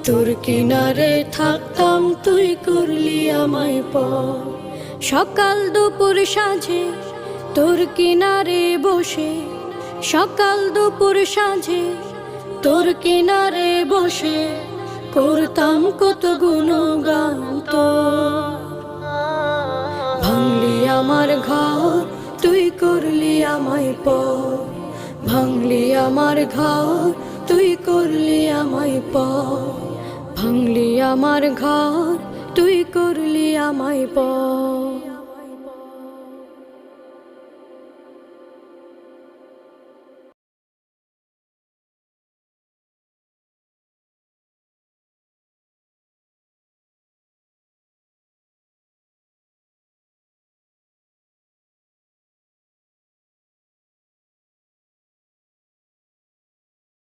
তোর কিনারে থাকতাম তুই করলি আমায় পর। সকাল দুপুর সাঁঝে তোর কিনারে বসে, সকাল দুপুর সাঁঝে তোর কিনারে বসে করতাম কত গুণগান তোর। ভাঙলি আমার ঘর তুই করলি আমায় পর, ভাঙলি আমার ঘর তুই করলি আমায় পর, ভাঙলি আমার ঘর তুই করলি আমায় পর।